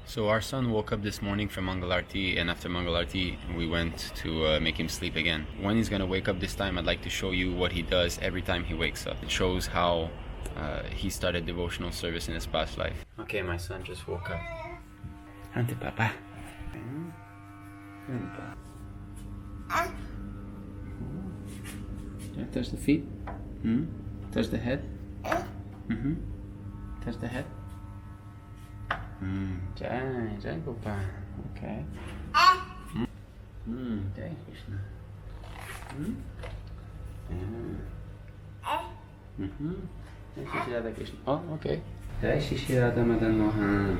So our son woke up this morning from Mangalarti, and after Mangalarti we went to make him sleep again. When he's gonna wake up this time, I'd like to show you what he does every time he wakes up. It shows how he started devotional service in his past life. Okay, my son just woke up. Ante papa. Yeah, touch the feet. Touch the head. Touch the head. Jai Gopal. Okay. Jai Krishna. Jai Shri Radha Krishna. Oh, okay. Jai Shri Radha Madan Mohan.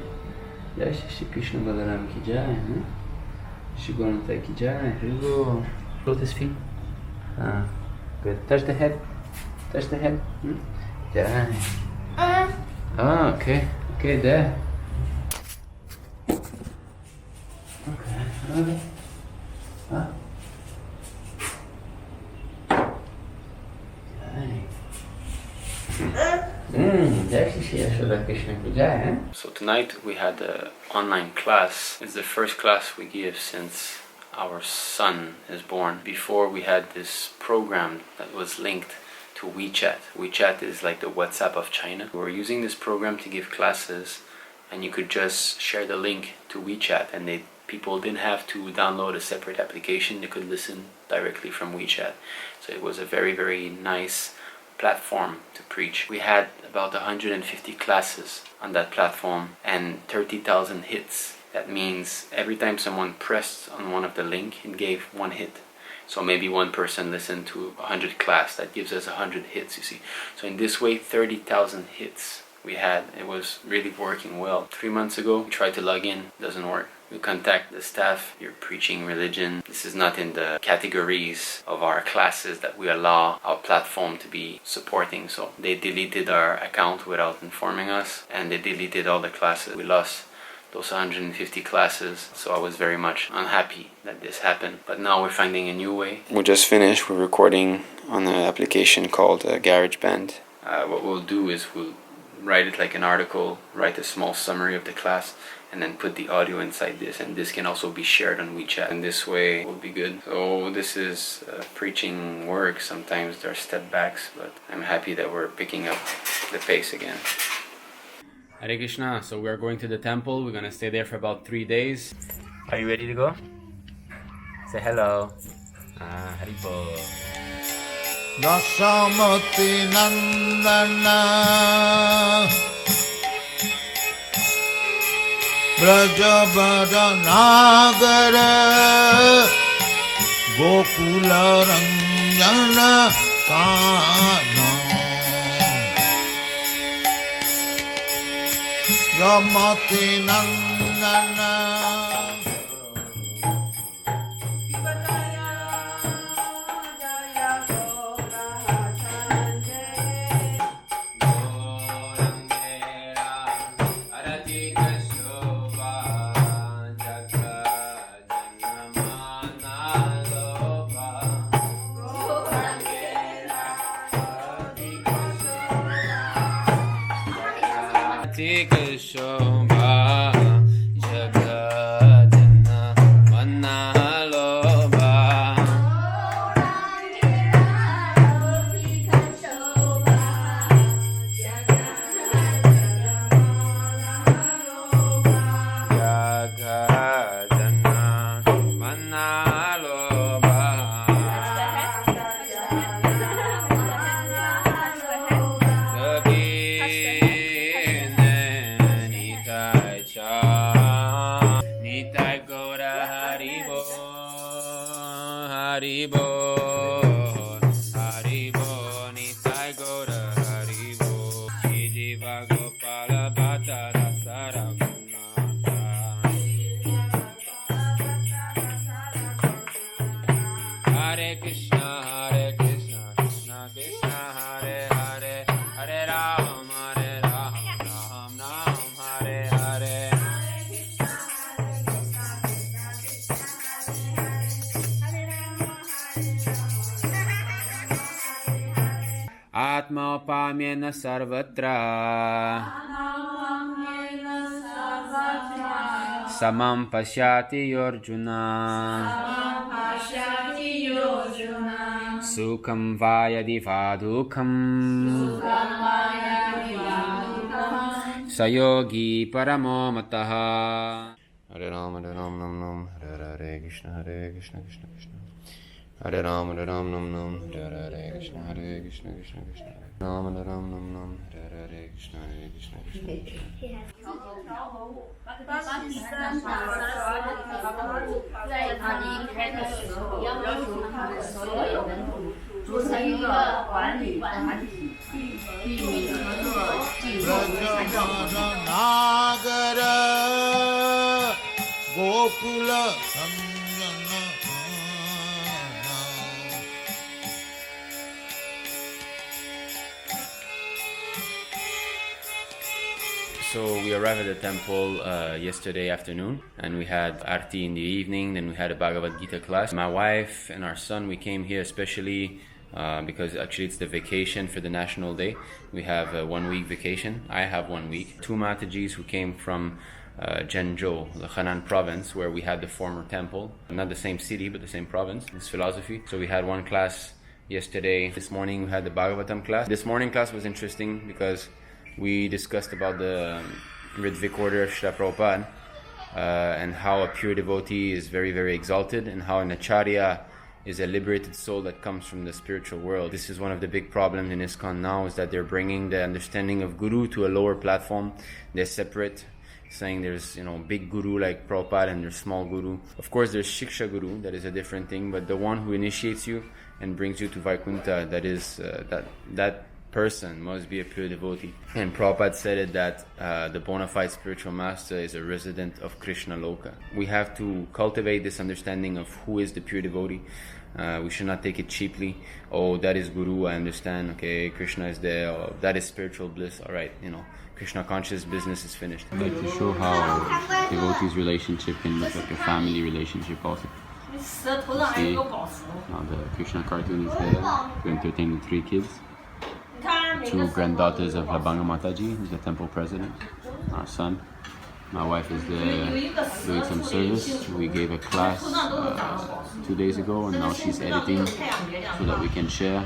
Jai Shri Krishna Balaram ki jai. Shri Gauranta ki jai. Hrigo. Lotus feet. Good. Touch the head. Touch the head. Jai. Oh, okay. Okay, there. Okay. So tonight we had an online class. It's the first class we give since our son is born. Before we had this program that was linked to WeChat. WeChat is like the WhatsApp of China. We were using this program to give classes, and you could just share the link to WeChat, and people didn't have to download a separate application. They could listen directly from WeChat. So it was a very, very nice platform to preach. We had about 150 classes on that platform and 30,000 hits. That means every time someone pressed on one of the link, it gave one hit. So maybe one person listened to 100 class, that gives us 100 hits, you see. So in this way, 30,000 hits we had. It was really working well. 3 months ago, we tried to log in, doesn't work. We contact the staff, you're preaching religion. This is not in the categories of our classes that we allow our platform to be supporting. So they deleted our account without informing us, and they deleted all the classes. We lost those 150 classes, so I was very much unhappy that this happened. But now we're finding a new way. We just finished, we're recording on an application called GarageBand. What we'll do is we'll write it like an article, write a small summary of the class, and then put the audio inside this, and this can also be shared on WeChat, and this way it will be good. So this is preaching work. Sometimes there are step backs, but I'm happy that we're picking up the pace again. Hare Krishna. So we are going to the temple. We're gonna stay there for about 3 days. Are you ready to go? Say hello. Haribo. Dasamati Nandana Brajabada Nagara Gokula Ranjana Kana Ramati Nandana Shobha Jagat Atmaopamyena sarvatra samam pashyati Arjuna Sukham vayadi vadukam Sayogi paramo mataha. Hare Ram, Nam Nam, Hare Krishna, Krishna Krishna. Hare Ram, Nam Nam, Hare Krishna, Krishna Krishna. Ram, Nam Nam, Hare Krishna, Krishna. 当你3把在他离开的时候，要求他的所有门徒组成一个管理团体，避免合作进入传教。 Gokula Samyana So we arrived at the temple yesterday afternoon, and we had Arti in the evening, then we had a Bhagavad-GITA class. My wife and our son, we came here especially because actually it's the vacation for the National Day. We have a 1 week vacation. I have 1 week. Two Matajis who came from Zhengzhou, the Henan province, where we had the former temple. Not the same city, but the same province. It's philosophy. So we had one class yesterday. This morning we had the Bhagavatam class. This morning class was interesting because we discussed about the Ritvik order of Srila Prabhupada and how a pure devotee is very, very exalted, and how an acharya is a liberated soul that comes from the spiritual world. This is one of the big problems in ISKCON now, is that they're bringing the understanding of Guru to a lower platform. They're separate, saying there's big Guru like Prabhupada and there's small Guru. Of course there's Shiksha Guru, that is a different thing, but the one who initiates you and brings you to Vaikuntha, that is that person must be a pure devotee. And Prabhupada said it that the bona fide spiritual master is a resident of Krishna Loka. We have to cultivate this understanding of who is the pure devotee. We should not take it cheaply. Oh, that is Guru, I understand. Okay, Krishna is there. Oh, that is spiritual bliss. Alright, Krishna conscious business is finished. I'd like to show how devotees' relationship can look like a family relationship also. See, now the Krishna cartoon is there to entertain the 3 kids. 2 granddaughters of Labanga Mataji, who's the temple president, our son. My wife is there doing some service. We gave a class 2 days ago, and now she's editing so that we can share.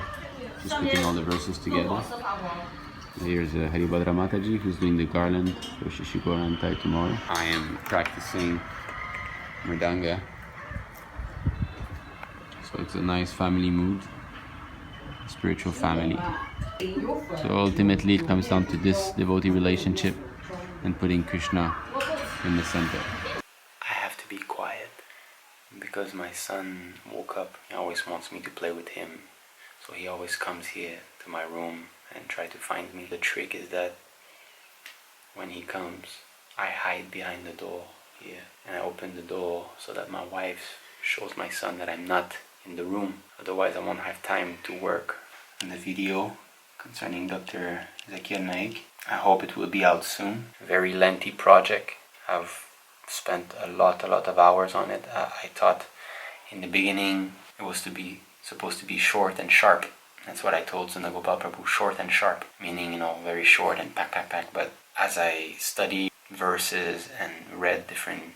She's putting all the verses together. Here's Haribhadra Mataji, who's doing the garland for Shishikorantai tomorrow. I am practicing Mridanga. So it's a nice family mood, spiritual family. So ultimately it comes down to this devotee relationship and putting Krishna in the center. I have to be quiet because my son woke up. He always wants me to play with him, so he always comes here to my room and try to find me. The trick is that when he comes, I hide behind the door here, and I open the door so that my wife shows my son that I'm not in the room. Otherwise I won't have time to work on the video concerning Dr. Zakir Naik. I hope it will be out soon. Very lengthy project. I've spent a lot of hours on it. I thought in the beginning it was supposed to be short and sharp. That's what I told Sundar Prabhu, short and sharp, meaning very short and pack. But as I studied verses and read different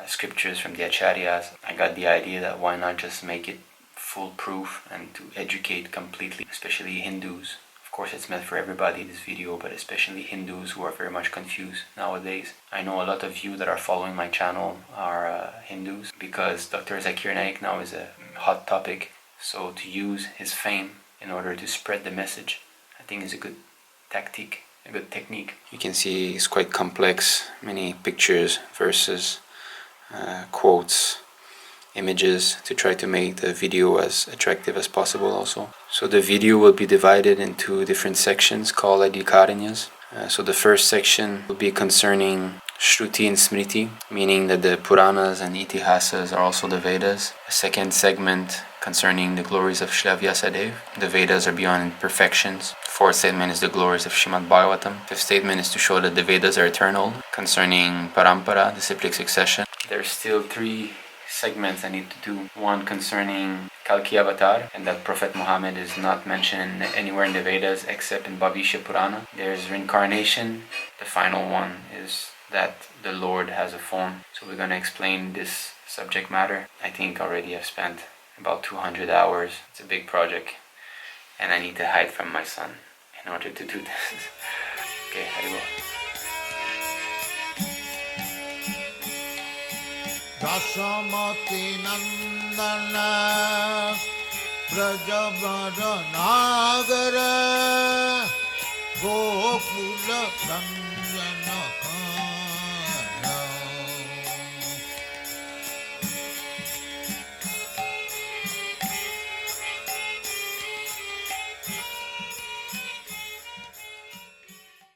scriptures from the acharyas, I got the idea that why not just make it foolproof and to educate completely, especially Hindus. Of course it's meant for everybody, this video, but especially Hindus who are very much confused nowadays. I know a lot of you that are following my channel are Hindus, because Dr. Zakir Naik now is a hot topic. So to use his fame in order to spread the message, I think is a good tactic, a good technique. You can see it's quite complex, many pictures, verses, quotes, images, to try to make the video as attractive as possible also. So the video will be divided into different sections called Adhikaranyas. So the first section will be concerning Shruti and Smriti, meaning that the Puranas and Itihasas are also the Vedas. A second segment concerning the glories of Srila Vyasadeva. The Vedas are beyond imperfections. Fourth statement is the glories of Srimad Bhagavatam. Fifth statement is to show that the Vedas are eternal. Concerning Parampara, the cyclic succession. There's still 3 segments I need to do. One concerning Kalki Avatar, and that Prophet Muhammad is not mentioned anywhere in the Vedas except in Bhavishya Purana. There's reincarnation. The final one is that the Lord has a form. So we're going to explain this subject matter. I think already I've spent about 200 hours. It's a big project, and I need to hide from my son in order to do this. Okay, Haribo. Dasamati Nandana Brajavara Nagara Gokula Ranjana